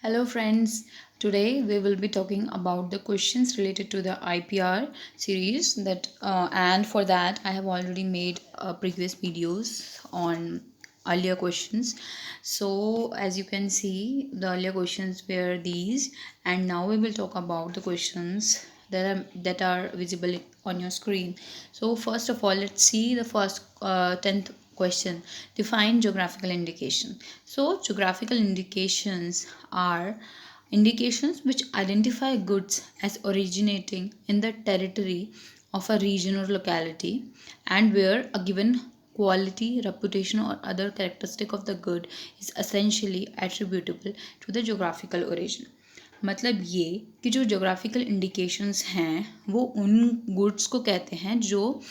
Hello, friends. Today we will be talking about the questions related to the IPR series. And for that, I have already made previous videos on earlier questions. So, as you can see, the earlier questions were these, and now we will talk about the questions that are visible on your screen. So, first of all, let's see the first 10th question. Define geographical indication. So, geographical indications are indications which identify goods as originating in the territory of a region or locality and where a given quality, reputation, or other characteristic of the good is essentially attributable to the geographical origin. मतलब ये कि जो geographical indications हैं वो उन goods को कहते हैं जो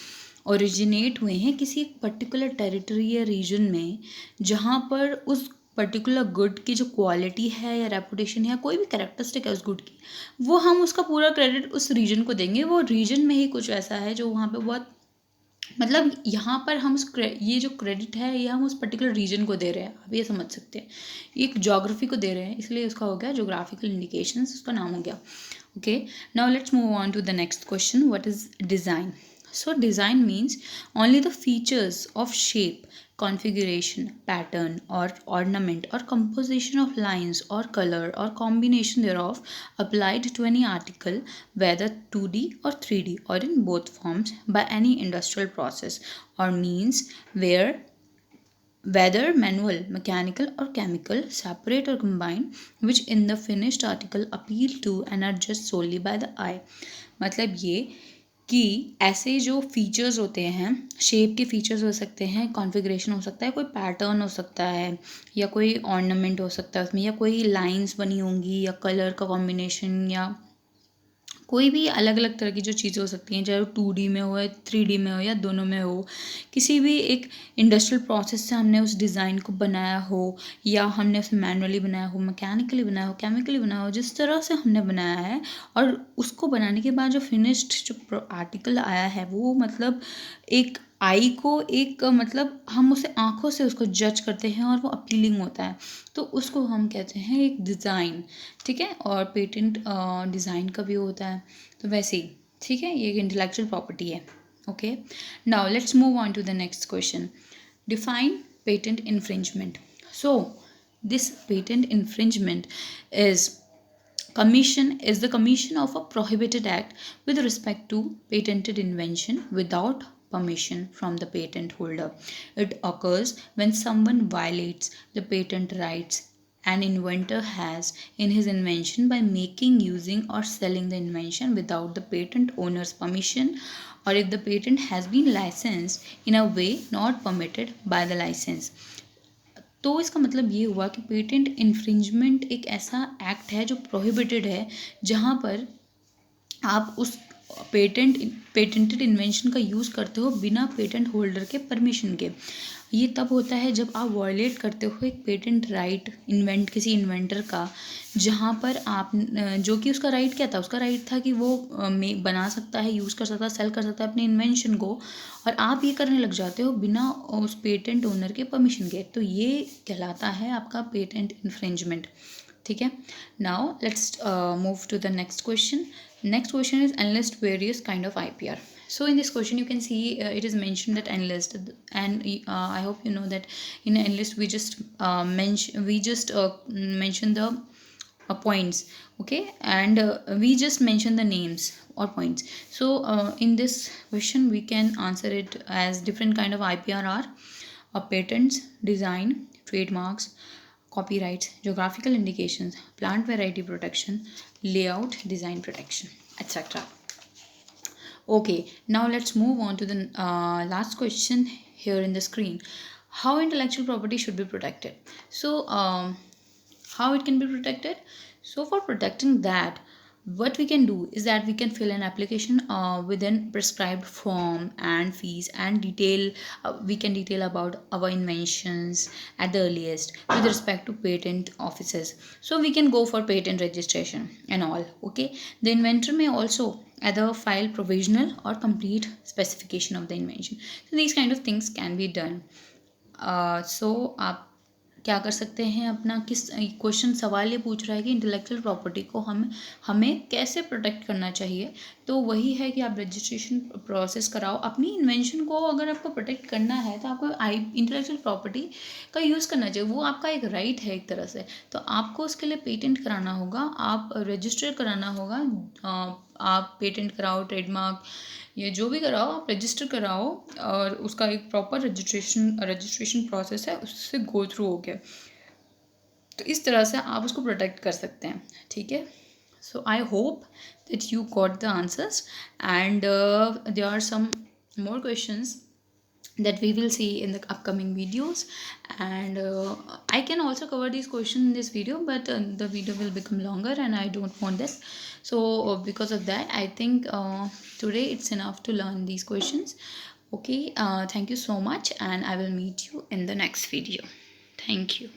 ओरिजिनेट हुए हैं किसी एक पर्टिकुलर टेरिटरी या रीजन में, जहाँ पर उस पर्टिकुलर गुड की जो क्वालिटी है या रेपुटेशन है या कोई भी कैरेक्टरिस्टिक है उस गुड की, वो हम उसका पूरा क्रेडिट उस रीजन को देंगे। वो रीजन में ही कुछ ऐसा है जो वहाँ पे बहुत मतलब यहाँ पर हम ये जो क्रेडिट है ये हम उस पर्टिकुलर रीजन को दे रहे हैं, आप ये समझ सकते हैं। एक जोग्राफी को दे रहे हैं, इसलिए उसका हो गया जोग्राफिकल इंडिकेशंस, उसका नाम हो गया। Okay, now let's move on to the next question. What is design? So design means only the features of shape, configuration, pattern or ornament or composition of lines or color or combination thereof applied to any article, whether 2D or 3D or in both forms, by any industrial process or means where whether manual, mechanical or chemical, separate or combined, which in the finished article appeal to and are judged solely by the eye. मतलब ये कि ऐसे जो features होते हैं, shape के features हो सकते हैं, कॉन्फ़िगरेशन हो सकता है, कोई पैटर्न हो सकता है या कोई ऑर्नामेंट हो सकता है उसमें, या कोई लाइंस बनी होंगी या कलर का कॉम्बिनेशन या कोई भी अलग अलग तरह की जो चीज़ें हो सकती हैं, चाहे वो 2D में हो या 3D में हो या दोनों में हो, किसी भी एक इंडस्ट्रियल प्रोसेस से हमने उस डिज़ाइन को बनाया हो या हमने उसे मैनुअली बनाया हो, मैकेनिकली बनाया हो, केमिकली बनाया हो, जिस तरह से हमने बनाया है और उसको बनाने के बाद जो फिनिश्ड जो आर्टिकल आया है वो मतलब एक आई को एक मतलब हम उसे आँखों से उसको जज करते हैं और वो अपीलिंग होता है, तो उसको हम कहते हैं एक डिज़ाइन। ठीक है, और पेटेंट डिज़ाइन का भी होता है, तो वैसे ही ठीक है, ये एक इंटेलेक्चुअल प्रॉपर्टी है। Okay, now let's move on to the next question. Define patent infringement. So this patent infringement is the commission of a prohibited act with respect to patented invention without permission from the patent holder. It occurs when someone violates the patent rights an inventor has in his invention by making, using, or selling the invention without the patent owner's permission, or if the patent has been licensed in a way not permitted by the license. तो इसका मतलब ये हुआ कि patent infringement एक ऐसा act है जो प्रोहिबिटेड है, जहाँ पर आप उस पेटेंटेड इन्वेंशन का यूज़ करते हो बिना पेटेंट होल्डर के परमिशन के। ये तब होता है जब आप वायलेट करते हो एक पेटेंट राइट किसी इन्वेंटर का, जहाँ पर आप जो कि उसका राइट क्या था, उसका राइट था कि वो बना सकता है, यूज़ कर सकता है, सेल कर सकता है अपने इन्वेंशन को, और आप ये करने लग जाते हो बिना उस पेटेंट ओनर के परमिशन के, तो ये कहलाता है आपका पेटेंट इन्फ्रिंजमेंट। ठीक है, now let's move to the next question. Next question is enlist various kind of IPR. So in this question you can see it is mentioned that enlist, and I hope you know that in enlist we just mention the points. Okay, and we just mention the names or points. So in this question we can answer it as different kind of IPR are patents, design, trademarks, copyrights, geographical indications, plant variety protection, layout, design protection, etc. Okay, now let's move on to the last question here in the screen. How intellectual property should be protected? So, how it can be protected? So, for protecting that, what we can do is that we can fill an application within prescribed form and fees and detail. We can detail about our inventions at the earliest with respect to patent offices. So we can go for patent registration and all. Okay, the inventor may also either file provisional or complete specification of the invention. So these kind of things can be done. So आप क्या कर सकते हैं, अपना किस question सवाल ये पूछ रहा है कि इंटेलेक्चुअल प्रॉपर्टी को हमें कैसे प्रोटेक्ट करना चाहिए। तो वही है कि आप रजिस्ट्रेशन प्रोसेस कराओ अपनी इन्वेंशन को। अगर आपको प्रोटेक्ट करना है तो आपको इंटेलेक्चुअल प्रॉपर्टी का यूज़ करना चाहिए, वो आपका एक राइट है एक तरह से। तो आपको उसके लिए पेटेंट कराना होगा, आप रजिस्टर कराना होगा। आप पेटेंट कराओ, ट्रेडमार्क, ये जो भी कराओ आप रजिस्टर कराओ, और उसका एक प्रॉपर रजिस्ट्रेशन प्रोसेस है, उससे गो थ्रू हो गया। तो इस तरह से आप उसको प्रोटेक्ट कर सकते हैं, ठीक है। So I hope that you got the answers, and there are some more questions that we will see in the upcoming videos, and I can also cover these questions in this video, but the video will become longer and I don't want that. So because of that, I think today it's enough to learn these questions. Okay, thank you so much, and I will meet you in the next video. Thank you.